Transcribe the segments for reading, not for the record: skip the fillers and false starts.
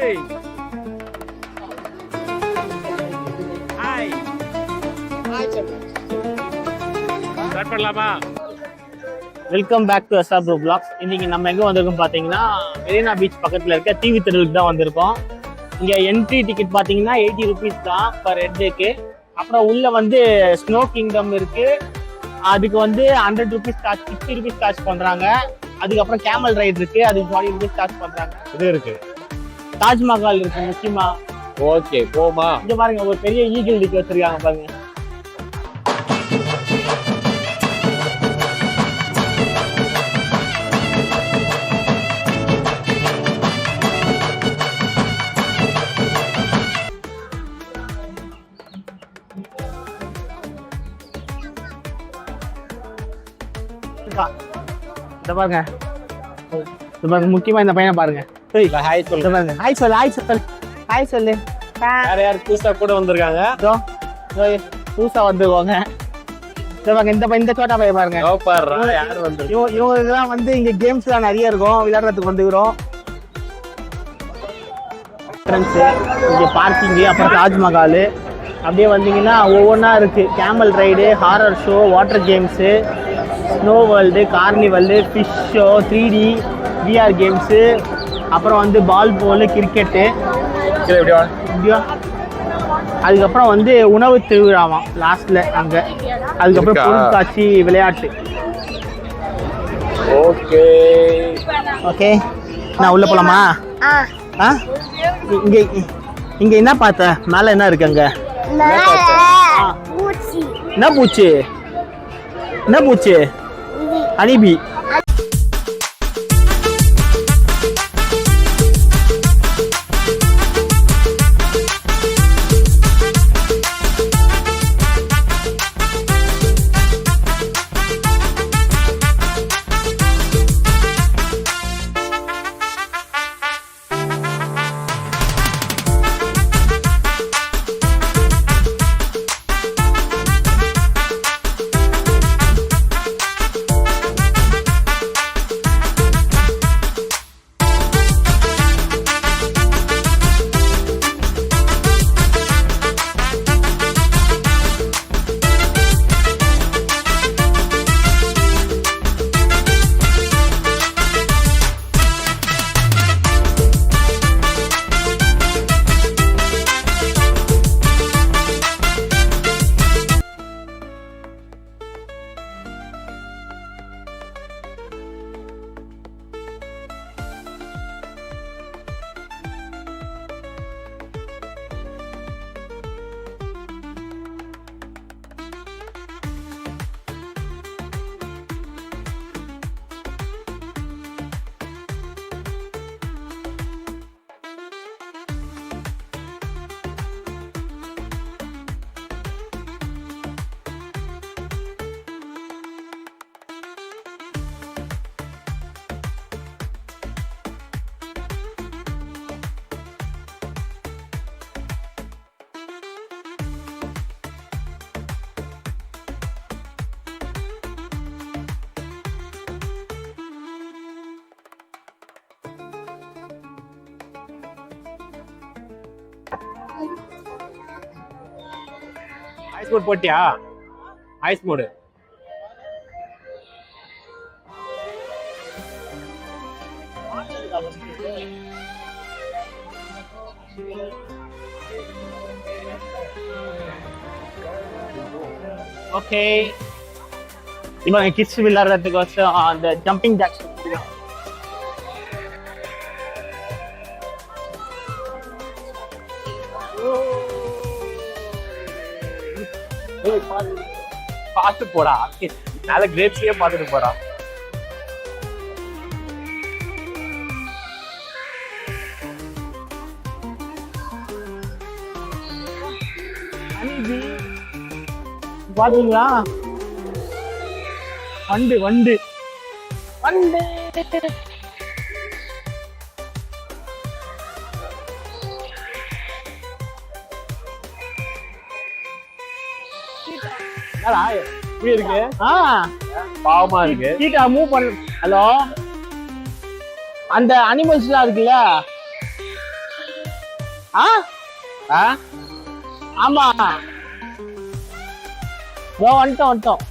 Hi start பண்ணலாமா? Welcome back to SR Bro Vlogs. இன்னைக்கு நம்ம எங்க வந்திருக்கோம் பாத்தீங்கன்னா மெரினா பீச் பக்கத்துல இருக்க டிவி திடலுக்கு தான் வந்திருக்கோம். இங்க என்ட்ரி டிக்கெட் பாத்தீங்கன்னா 80 rupees தான் பர் ஹெட்டுக்கு. அப்புறம் உள்ள வந்து ஸ்னோ கிங்டம் இருக்கு, அதுக்கு வந்து 100 rupees சார்ஜ், 50 rupees சார்ஜ் பண்றாங்க. அதுக்கப்புறம் கேமல் ரைட் இருக்கு, அதுக்கு 40 rupees சார்ஜ் பண்றாங்க. இது இருக்கு, தாஜ்மஹால் இருக்கு முக்கியமா. ஓகே போமா. இங்க பாருங்க ஒரு பெரிய ஈகிள் டிக்கெட் வச்சிருக்காங்க பாருங்க. இந்த பாருங்க, இந்த பாருங்க முக்கியமா இந்த பையனை பாருங்க. ஹாய் சொல்லு, பாருங்க. ஹாய் சொல்லு, ஹாய் சொல்லு, ஹாய் சொல்லு. யார் யார் புதுசா கூட வந்திருக்காங்க? புதுசா வந்துருவாங்க. இந்த பையன், இந்த சோட்டா பையன் பாருங்க. யார் வந்து இவங்களுக்குலாம் வந்து இங்க கேம்ஸ் எல்லாம் நிறைய இருக்கும், விளையாடுறதுக்கு வந்துக்கிறோம். இங்க பார்க்கிங், அப்புறம் தாஜ்மஹால், அப்படியே வந்தீங்கன்னா ஒவ்வொன்றா இருக்கு. Camel ride, horror show, water games, snow world, carnival, fish show, 3D VR games, அப்புறம் வந்து பால் போல், கிரிக்கெட்டு, அதுக்கப்புறம் வந்து உணவு திருவிழாவாம் லாஸ்ட்ல அங்கே. அதுக்கப்புறம் பொருட்காட்சி, விளையாட்டு. ஓகே ஓகே, நான் உள்ள போலாமா? இங்க இங்க என்ன பார்த்த? மேல என்ன இருக்கு அங்க? என்ன பூச்சி? என்ன பூச்சி? அனிபி. ஐஸ் மோட் போட்டியா? Ice mode okay. இவங்க கிட்ஸ் விளையாடுறதுக்கு வச்சு அந்த ஜம்பிங் ஜாக்ஸ். பார்த்து போடா, நல்ல கிரேப்ஸே பார்த்துட்டு போறா. பாத்தீங்களா? வண்டு வண்டு வண்டு. இருக்கு பாவமா இருக்கு. சீட்டா மூவ் பண்ண. ஹலோ, அந்த அனிமல்ஸ்லாம் இருக்குல்ல, ஆ ஆ ஆமா வந்துட்டோம் வந்துட்டோம்.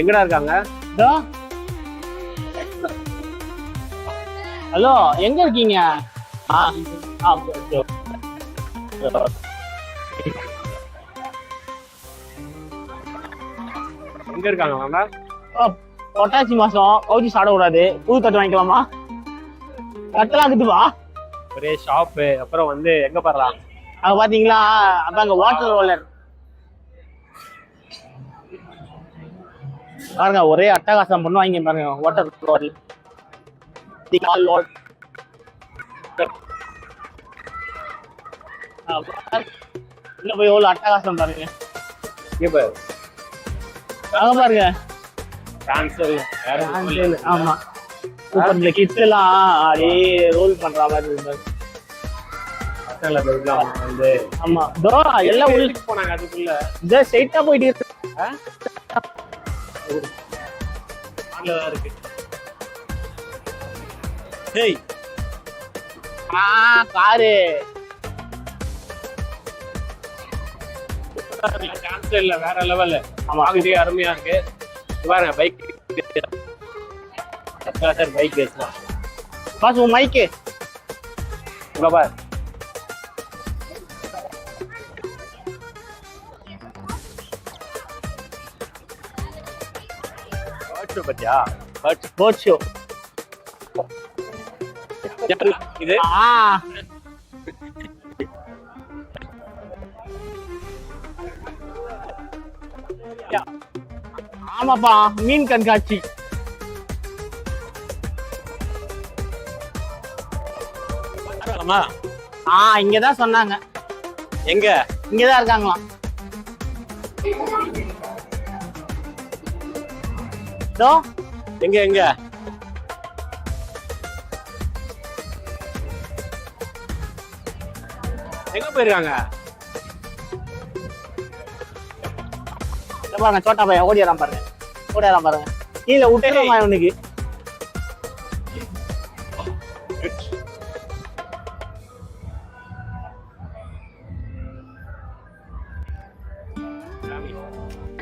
எங்கடா இருக்காங்க? ஹலோ எங்க இருக்கீங்க? எங்க இருக்காங்க? பொட்டாசி மாசம் கவுச்சி சாப்பிடக்கூடாது. புது தட்டு வாங்கிக்கலாமா? தட்டெல்லாம் இருக்குதுவா? ஒரே ஷாப்பு. அப்புறம் வந்து எங்க பாரலாம்? அங்க பாத்தீங்களா? அங்க வாட்டர் ரோலர் பாருங்க, ஒரே அட்டகாசம் பண்ணுவாங்க பாருங்க. வாட்டர் ரோலர் உள்ள போய் எவ்வளவு அட்டகாசம் பாருங்க. அங்க பாருங்க. ஆமா சூப்பர். கிட்ஸ் எல்லாம் அப்படியே ரோல் பண்ற மாதிரி இருக்கு. ஆமா எல்லாம் உள்ள போனாங்க. அதுக்குள்ள ஸ்ட்ரைட்டா போயிட்டு இருக்கு. காரு சான்ஸ் இல்ல, வேற லெவல்ல. ஆமா, இதே அருமையா இருக்கு. பாருங்க பைக் பைக் பேசலாம். பாஸ் உன் மைக்கு பாரு. பத்தியா போட் ஷோ இது. ஆமாப்பா, மீன் கண்காட்சி. இங்கதான் சொன்னாங்க. எங்க? இங்கதான் இருக்காங்களாம். எங்க எங்க? எங்க போயிருக்காங்க? பாருங்க, சோட்டா பையன் ஓடியாராம் பாருங்க. கீழே விட்டேன் அவனுக்கு.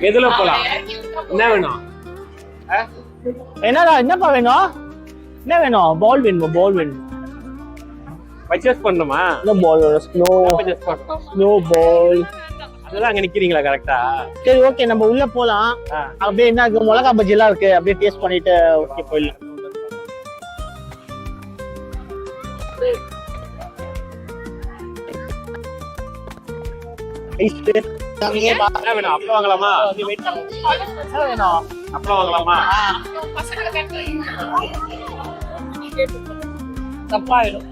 எதுல போலாம்? என்ன வேணும்? என்னப்பா வேணும்? என்ன வேணும்? பால் வேணும். பர்ச்சேஸ் பண்ணணுமா? ஸ்னோ பால். அதெல்லாம் அங்க நிக்கிறீங்களா? கரெக்டா. சரி, ஓகே, நம்ம உள்ள போலாம். அப்படியே என்ன இருக்கு, மிளகா பஜ்ஜி எல்லாம் இருக்கு. அப்படியே டேஸ்ட் பண்ணிட்டு ஓகே போயிடலாம். என்ன வேணும்? அப்பளம் வாங்கலாமா? என்ன வேணும்? அப்பளம் வாங்கலாமா? தப்பாயிடும்.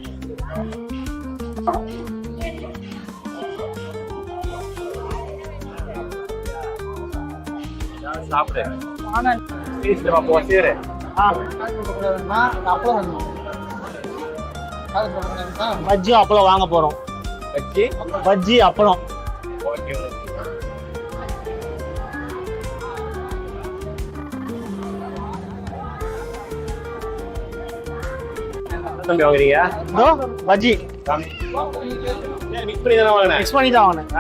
சாப்பிடு. போ சேரு. பஜ்ஜி அப்பளம் வாங்க போறோம். பஜ்ஜி அப்பளம். வாங்குறீங்க? பஜ்ஜி மிக்ஸ் பண்ணி தானே வாங்கினேன். மிக்ஸ் பண்ணி தான் வாங்கினேன்.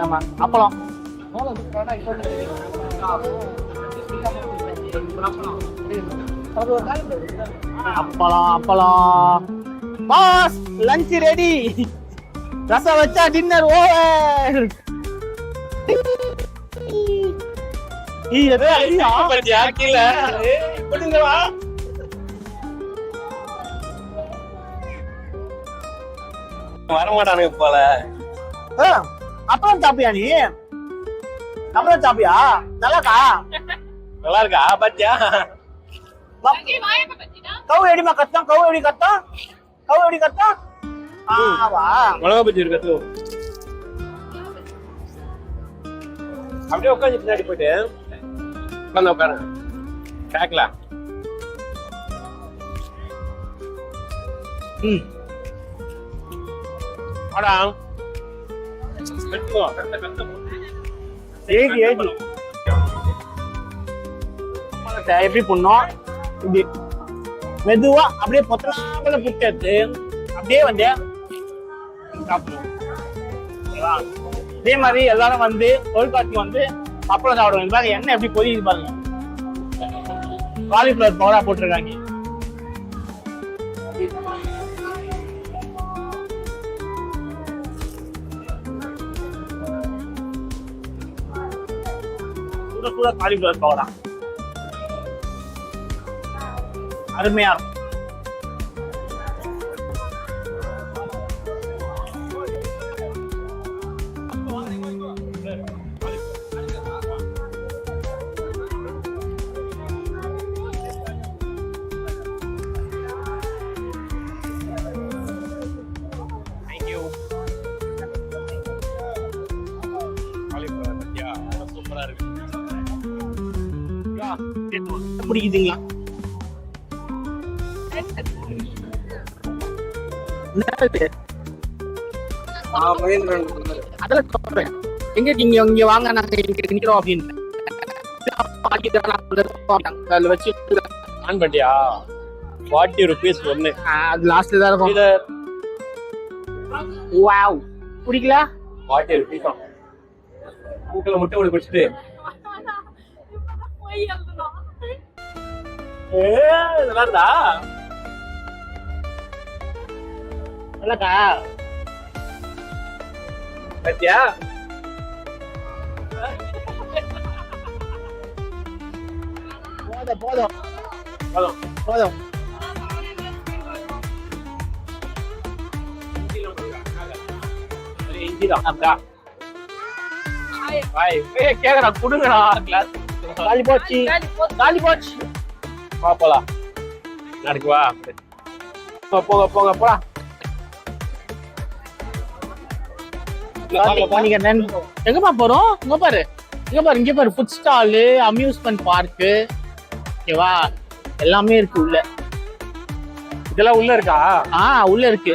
ஆமா, அப்பளம். அப்பளம். Pass, lunch ready. ரசம் வச்சா டின்னர் ஓவர். வரமாட்டானுங்க போல. அப்புறம் சாப்பியா நீ? அப்புறம் சாப்பியா? நல்லாக்கா? நல்லா இருக்கா? பத்தியா கவு எடிமா கத்தம். கவு எப்படி கத்தம்? வா, மிளகா பஜ்ஜி இருக்கு. அப்படியே உட்காந்து பின்னாடி போயிட்டு உட்காரு. கேக்கல. ஆடா ஏகி பழத்தை எப்படி பண்ணோம் இப்படி மெதுவா அப்படியே பொத்தலாமல புட்டு எடுத்து அப்படியே வந்து சாப்பிடணும். ஓகேவா? இதே மாதிரி எல்லாரும் வந்து தொழிற்காட்சி வந்து அப்பளம் சாப்பிடுவாங்க. பாருங்க எண்ணெய் எப்படி பொரியுது பாருங்க. காலிஃபிளவர் பவுடா போட்டிருக்காங்க. சுட சுட காலிஃபிளவர் பவுடா அருமையா இருக்கும். பிடிக்குதுங்களா? அதெல்லாம் சொல்றேன். எங்க நீங்க இங்க வாங்க நாங்க நிக்கிறோம் அப்படின்னு அதுல வச்சு ஆன் பண்ணியா 40 rupees ஒண்ணு. அது லாஸ்ட்ல தான் இருக்கும். வாவ் பிடிக்கல 40 rupees தான். மூக்கல முட்டை ஓடி குடிச்சிட்டு நல்லாடா நல்லாக்கா பத்தியா போதும் போதும் போதும் போதும். கேக்குறா குடுங்கடா கிளாஸ். காலி போச்சு காலி போச்சு. போலாம் நாளைக்கு வா. போங்க போங்க போலாம். எங்கப்பா போறோம்? இங்க பாரு இங்க பாரு ஃபுட் ஸ்டாலு, அம்யூஸ்மெண்ட் பார்க்கு, ஓகேவா? எல்லாமே இருக்கு உள்ள. இதெல்லாம் உள்ள இருக்கா? உள்ள இருக்கு.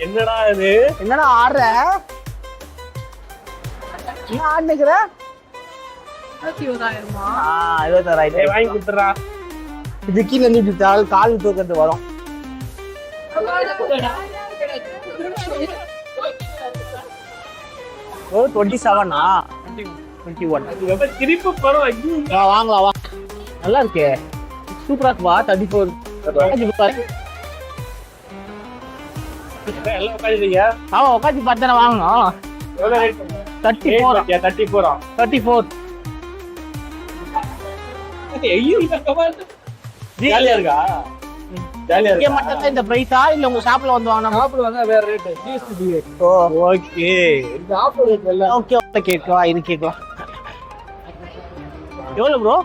என்னடா இது? என்னடா ஆடுற? என்ன ஆடுனுக்குற? 21,000 வாங்கி கொடுத்துறா. இது கீழ இருந்து இப்படி கால் தூக்கிறது வரும். ஓ 27 21 திருப்பி படம் வாங்கலாம் வா. நல்லா இருக்கே, சூப்பரா இருக்குவா. 34 எல்லாம் உட்காந்துருக்கீங்க. உட்காந்து பார்த்து வாங்கணும். 34 ஜாலியா இருக்கா? ஜாலியா இங்க மட்டும் இந்த பிரைஸா இல்ல உங்க ஷாப்ல வந்து வாங்கணும்? ஷாப்ல வந்தா வேற ரேட். GST rate. ஓகே இந்த ஆஃபர் ரேட் எல்லாம் ஓகே ஓகே கேக்கலாம். இது கேக்கலாம். எவ்வளவு ப்ரோ?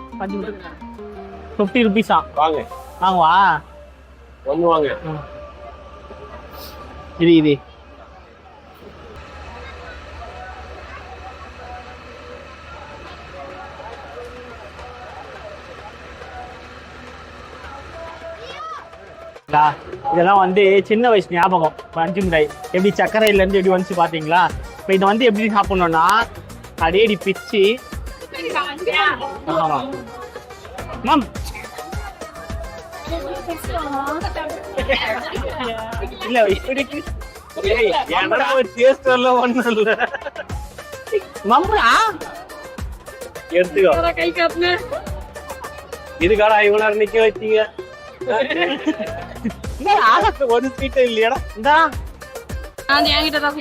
50 ரூபீஸா? வாங்க வாங்கவா? ஒண்ணு வாங்க. இது இதெல்லாம் வந்து சின்ன வயசு ஞாபகம். பஞ்சு மிட்டாய் எப்படி சர்க்கரையில இருந்து எப்படி வந்துச்சு பாத்தீங்களா? இப்ப இதை வந்து எப்படி சாப்பிடணும்னா அடியடி பிச்சு மேம் இல்ல இப்படிக்கு டேஸ்ட் எல்லாம் ஒண்ணும் இல்ல. மம்முடா எடுத்துக்கோ. கை காட்டுன. இதுக்காடா இவ்வளவு நேரம் நிக்க வச்சீங்க? ஒரு சீட்டு இல்லையாடா இந்தா அது என்கிட்ட தான்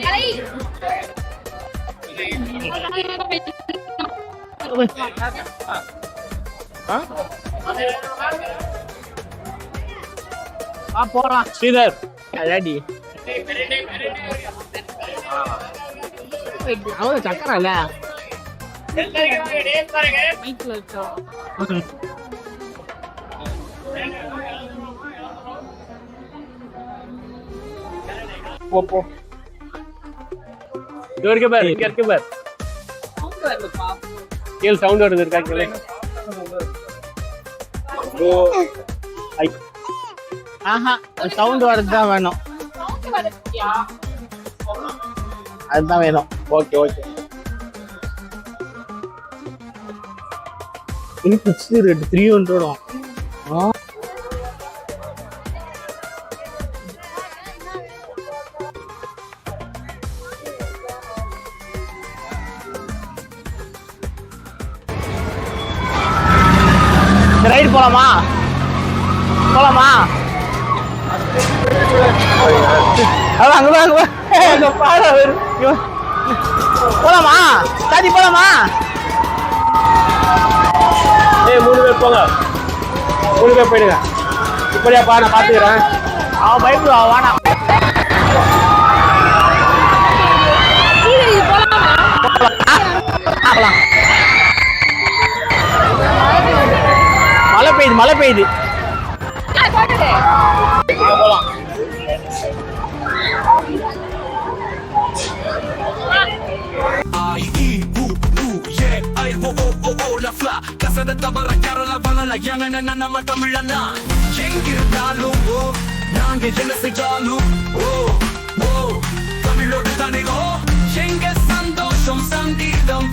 போறான் ஸ்ரீதர் ரெடி அவ்வளோ சக்கரை இல்ல வீட்டுல வச்சோம். போ போ. இது வரைக்கும் பாரு, இங்க இருக்கு பாரு. கீழ் சவுண்ட் வருது இருக்கா கீழே? ஓ ஐ ஆஹா சவுண்ட் வரது தான் வேணும் அதுதான் வேணும் ஓகே ஓகே. இது பிக்ஸ்டு ரேட் 300 ரைடு போலாமா போலாமா அதான் அங்க பாரு போலாமா சாதி போலாமா ஏய் 3 பேர் போங்க. 3 பேர் போயிடுங்க. இப்படியா பா, நான் பாத்துக்கிறேன். அவன் பயப்படுவா வானா போலாம் மழை பெய்யுது போலாம் நாங்க என்ன செஞ்சாலும் தமிழோடு தானே சந்தோஷம் சங்கீதம்